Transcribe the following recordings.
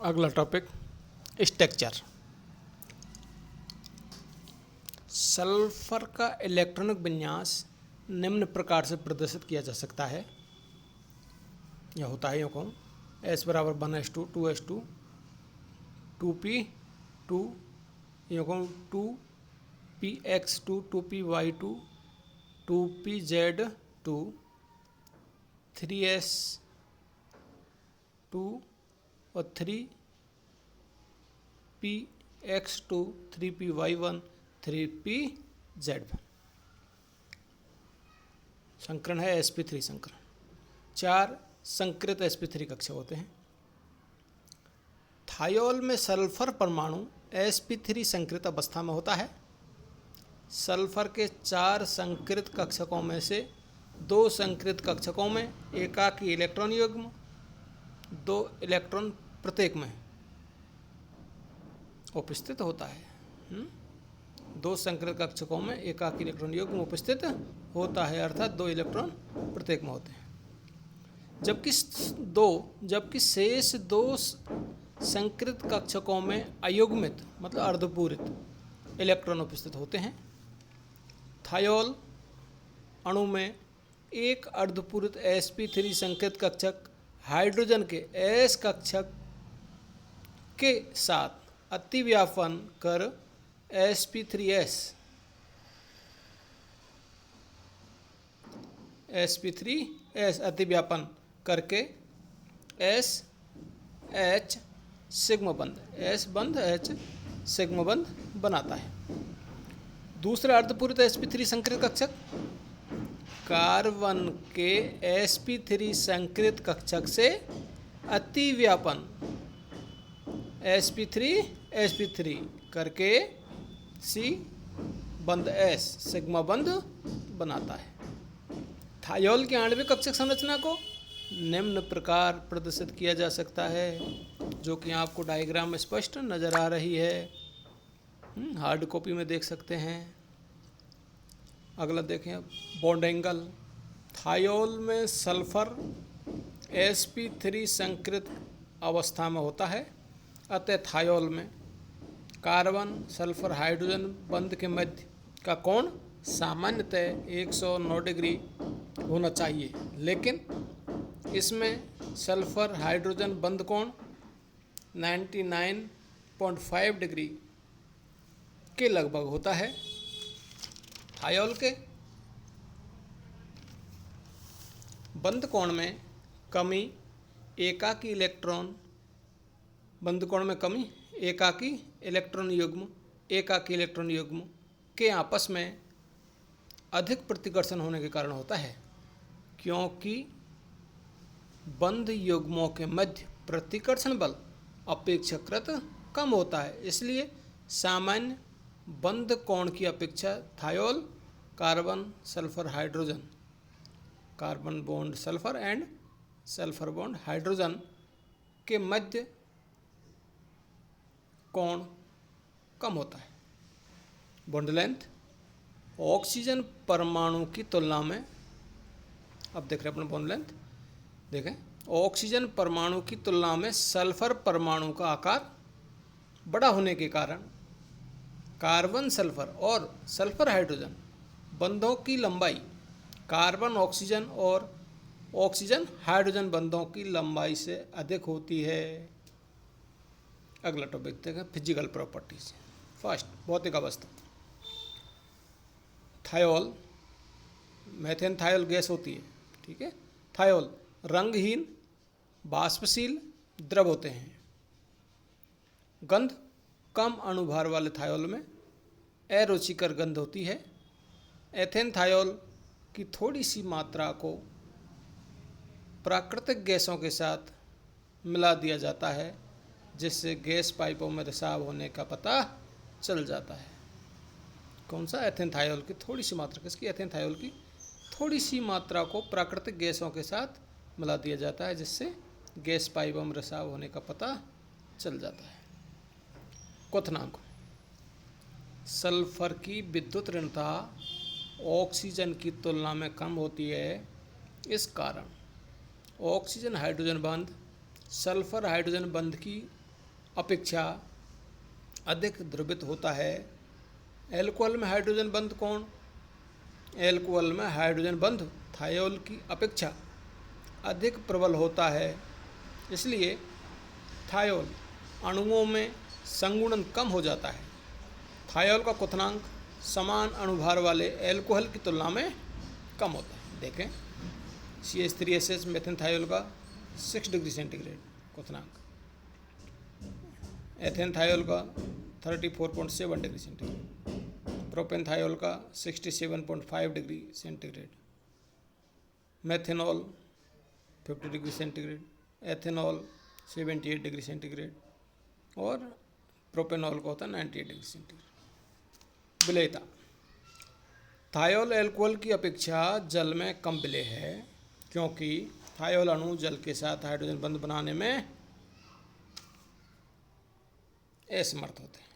अगला topic structure. Sulphur का electronic विन्यास निम्न प्रकार से प्रदर्शित किया जा सकता है। यह होता है यूँ कहूँ S बराबर 1s2 2s2 2p2 यूँ कहूँ 2px2 2py2 2pz2 3s2 और 3px2 3py1 3pz1 संकरण है sp3 संकरण। 4 संकृत sp3 कक्षा होते हैं। थायोल में सल्फर परमाणु sp3 संकृत अवस्था में होता है। सल्फर के 4 संकृत कक्षकों में से 2 संकृत कक्षकों में एकाकी इलेक्ट्रॉन युग्म 2 इलेक्ट्रॉन प्रत्येक में उपस्थित होता है। 2 संकृत कक्षकों में एकाकी इलेक्ट्रॉन युग्म उपस्थित होता है, अर्थात 2 इलेक्ट्रॉन प्रत्येक में होते हैं। जबकि शेष 2 संकृत कक्षकों में अयुग्मित मतलब अर्धपूरित इलेक्ट्रॉन उपस्थित होते हैं। थायोल अणु में एक अर्धपूरित sp3 संकृत कक्षक हाइड्रोजन के s कक्षक के साथ अतिव्यापन कर sp3s अतिव्यापन करके S H सिग्मा बंध S बंध H सिग्मा बंध बनाता है। दूसरा अर्धपूरित sp3 संकृत कक्षक कार्बन के sp3 संकृत कक्षक से अतिव्यापन sp3 करके C बंध S सिग्मा बंध बनाता है। थायोल की आणविक कक्षक संरचना को निम्न प्रकार प्रदर्शित किया जा सकता है, जो कि आपको डायग्राम में स्पष्ट नज़र आ रही है। हार्ड कॉपी में देख सकते हैं। अगला देखें अब बॉन्ड एंगल। थायोल में सल्फर sp3 संकृत अवस्था में होता है, अतः थायोल में कार्बन सल्फर हाइड्रोजन बंध के मध्य का कोण सामान्यतः 109 डिग्री होना चाहिए, लेकिन इसमें सल्फर हाइड्रोजन बंध कोण 99.5 डिग्री के लगभग होता है। थायोल के बंध कोण में कमी एकाकी इलेक्ट्रॉन युग्म के आपस में अधिक प्रतिकर्षण होने के कारण होता है, क्योंकि बंध युग्मों के मध्य प्रतिकर्षण बल अपेक्षाकृत कम होता है। इसलिए सामान्य बंध कोण की अपेक्षा thiol carbon sulphur hydrogen carbon bond sulphur and sulphur bond hydrogen के मध्य कोण कम होता है। बॉन्ड लेंथ ऑक्सीजन परमाणु की तुलना में, अब देख रहे हैं अपने बॉन्ड लेंथ देखें, ऑक्सीजन परमाणु की तुलना में सल्फर परमाणु का आकार बड़ा होने के कारण कार्बन सल्फर और सल्फर हाइड्रोजन बंधों की लंबाई कार्बन ऑक्सीजन और ऑक्सीजन हाइड्रोजन बंधों की लंबाई से अधिक होती है। अगला टॉपिक देखें फिजिकल प्रॉपर्टीज। फर्स्ट भौतिक अवस्था। थायोल मेथेन थायोल गैस होती है, ठीक है। थायोल रंगहीन बाष्पशील द्रव होते हैं। गंध कम अणुभार वाले थायोल में अरुचिकर गंध होती है। एथेन थायोल की थोड़ी सी मात्रा को प्राकृतिक गैसों के साथ मिला दिया जाता है, जिससे गैस पाइपों में रिसाव होने का पता चल जाता है। कौन सा? एथेन थायोल की थोड़ी सी मात्रा, किसकी? एथेन थायोल की थोड़ी सी मात्रा को प्राकृतिक गैसों के साथ मिला दिया जाता है, जिससे गैस पाइपों में रिसाव होने का पता चल जाता है। क्वथनांक। सल्फर की विद्युत ऋणता ऑक्सीजन की तुलना में कम होती है। इस कारण ऑक्सीजन हाइड्रोजन बंध सल्फर हाइड्रोजन बंध की अपेक्षा अधिक द्रवित होता है। एल्कोहल में हाइड्रोजन बंध कौन? एल्कोहल में हाइड्रोजन बंध थायोल की अपेक्षा अधिक प्रबल होता है, इसलिए थायोल अणुओं में संगुणन कम हो जाता है। थायोल का क्वथनांक समान अणुभार वाले एल्कोहल की तुलना में कम होता है। देखें CH3SS मेथेन थायोल का 6 डिग्री सेंटीग्रेड क्वथनांक, एथेन थायोल का 34.7 डिग्री सेंटीग्रेड, प्रोपेन थायोल का 67.5 degree centigrade, methanol 50 degree centigrade, ethanol 78 degree centigrade और प्रोपेनॉल का होता है 98 डिग्री सेंटीग्रेड। विलेयता, थायोल एल्कोहल की अपेक्षा जल में कम विलेय है, क्योंकि थायोल अणु जल के साथ हाइड्रोजन बंध बनाने में असमर्थ होते हैं।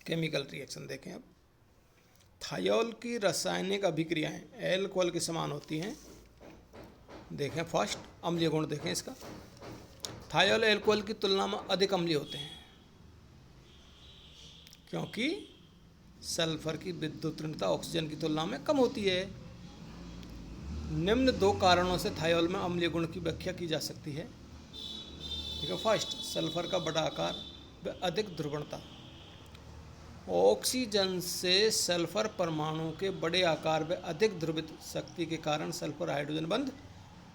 केमिकल रिएक्शन देखें अब। थायोल की रासायनिक अभिक्रियाएं एल्कोहल के समान होती हैं। देखें फर्स्ट अम्लीय गुण देखें इसका। थायोल एल्कोहल की तुलना में अधिक अम्लीय होते हैं, क्योंकि सल्फर की विद्युत ऋणता ऑक्सीजन की तुलना में कम होती है। निम्न 2 कारणों से थायोल में अम्लीय गुण की व्याख्या की जा सकती है। ठीक है, फर्स्ट सल्फर का बड़ा आकार व अधिक ध्रुवणता। ऑक्सीजन से सल्फर परमाणु के बड़े आकार व अधिक ध्रुवित शक्ति के कारण सल्फर हाइड्रोजन बंध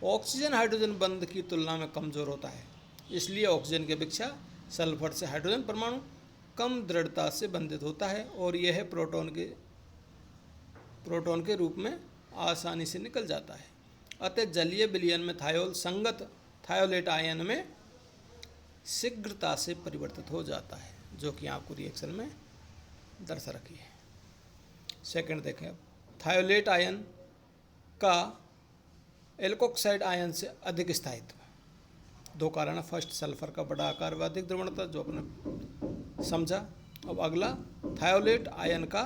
ऑक्सीजन हाइड्रोजन बंध की तुलना में कमजोर होता है। इसलिए ऑक्सीजन की अपेक्षा सल्फर से हाइड्रोजन परमाणु कम दृढ़ता से बंधित होता है और यह प्रोटॉन के रूप में आसानी से निकल जाता है। अतः जलीय विलयन में थायोल संगत थायोलेट आयन में शीघ्रता से परिवर्तित हो जाता है, जो कि आपको रिएक्शन में दर्शा रखी है। सेकंड देखें अब। थायोलेट आयन का एल्कोक्साइड आयन से अधिक स्थायित्व। 2 कारण है। फर्स्ट सल्फर का बड़ा आकार व अधिक द्रवणता, जो आपने समझा। अब अगला थायोलेट आयन का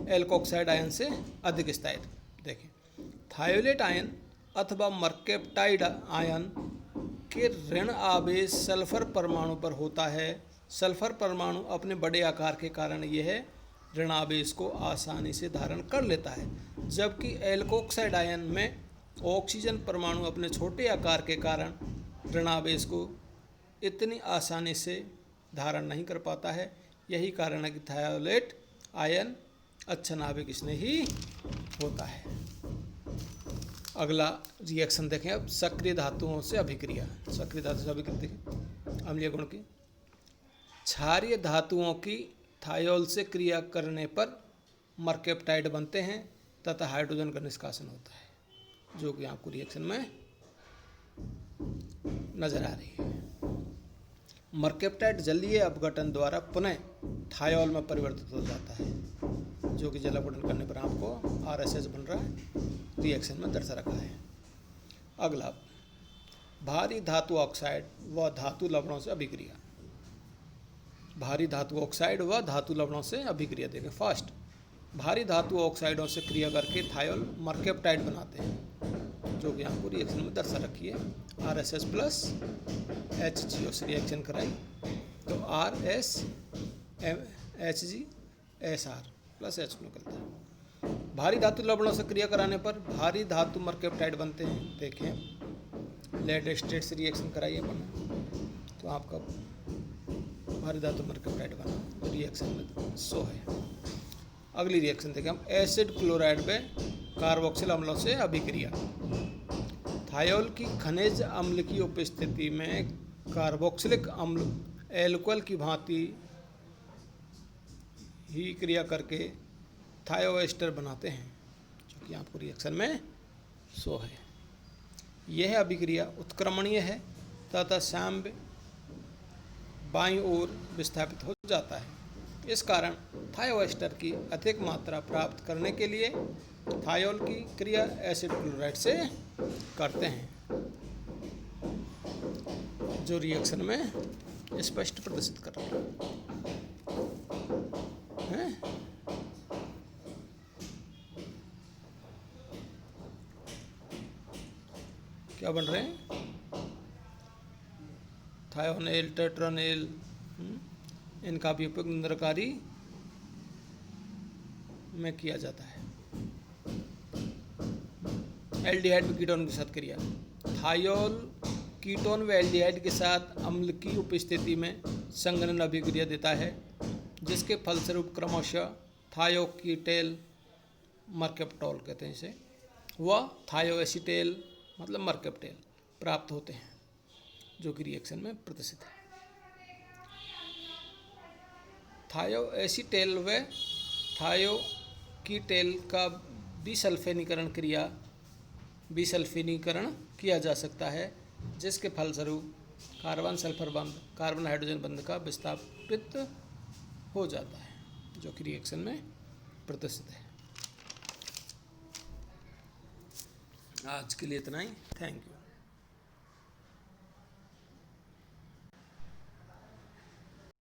एल्कोक्साइड आयन से अधिक स्थायित्व। देखें थायोलेट आयन अथवा मर्केप्टाइड आयन के ऋण आवेश सल्फर परमाणु पर होता है। सल्फर परमाणु अपने बड़े आकार के कारण यह ऋण आवेश को आसानी से धारण कर लेता है, जबकि एल्कोक्साइड आयन में ऑक्सीजन परमाणु अपने छोटे आकार के कारण ऋणावेश को इतनी आसानी से धारण नहीं कर पाता है। यही कारण है कि थायोलेट आयन अच्छा नाभिक स्नेही होता है। अगला रिएक्शन देखें अब। सक्रिय धातुओं से अभिक्रिया। सक्रिय धातु से अभिक्रिया देखें अम्लीय गुण की। क्षारीय धातुओं की थायोल से क्रिया करने पर मर्केप्टाइड बनते हैं तथा हाइड्रोजन का निष्कासन होता है, जो कि आपको रिएक्शन में नजर आ रही है। मर्केप्टाइड जलीय अपघटन द्वारा पुनः थायोल में परिवर्तित हो जाता है, जो कि जल अपघटन करने पर आपको RSH बन रहा है, रिएक्शन में दर्शा रखा है। अगला भारी धातु ऑक्साइड व धातु लवणों से अभिक्रिया। भारी धातु ऑक्साइड व धातु लवणों से अभिक्रिया देखें। फर्स्ट भारी धातु ऑक्साइडों से क्रिया करके थायोल मर्केप्टाइड बनाते हैं, जो कि आपको रिएक्शन में दर्शा रखी है। RSH प्लस HGO से रिएक्शन कराई तो RSHGSR प्लस H निकलता है। भारी धातु लवणों से क्रिया कराने पर भारी धातु मर्केप्टाइड बनते हैं। देखें लेड एस्टेट से रिएक्शन कराइए अपन, तो आपका भारी धातु मर्केप्टाइड बना, रिएक्शन में 100 है। अगली रिएक्शन देखें हम। एसिड क्लोराइड व कार्बोक्सिल अम्लों से अभिक्रिया। थायोल की खनिज अम्ल की उपस्थिति में कार्बोक्सिलिक अम्ल एल्कोहल की भांति ही क्रिया करके थायोएस्टर बनाते हैं, जो कि आपको रिएक्शन में 100 है। यह अभिक्रिया उत्क्रमणीय है तथा साम्य बाईं ओर विस्थापित हो जाता है। इस कारण थायोएस्टर की अधिक मात्रा प्राप्त करने के लिए थायोल की क्रिया एसिड क्लोराइड से करते हैं, जो रिएक्शन में स्पष्ट प्रदर्शित कर रहे हैं। क्या बन रहे हैं? थायोनेल, टेट्रानेल, इनका भी उपयोग निंद्रकारी में किया जाता है। एल्डिहाइड में कीटोन के साथ क्रिया। थायोल कीटोन व एल्डिहाइड के साथ अम्ल की उपस्थिति में संघनन अभिक्रिया देता है, जिसके फलस्वरूप क्रमशः थायोकीटेल, मर्केप्टॉल कहते हैं इसे, व थायोएसिटेल मतलब मर्केप्टेल प्राप्त होते हैं, जो कि रिएक्शन में प्रदर्शित है। थायोएसिटेल व थायोकीटेल का विसल्फीनीकरण किया जा सकता है, जिसके फलस्वरूप कार्बन सल्फर बंध, कार्बन हाइड्रोजन बंध का विस्थापित हो जाता है, जो कि रिएक्शन में प्रदर्शित है। आज के लिए इतना ही। Thank you.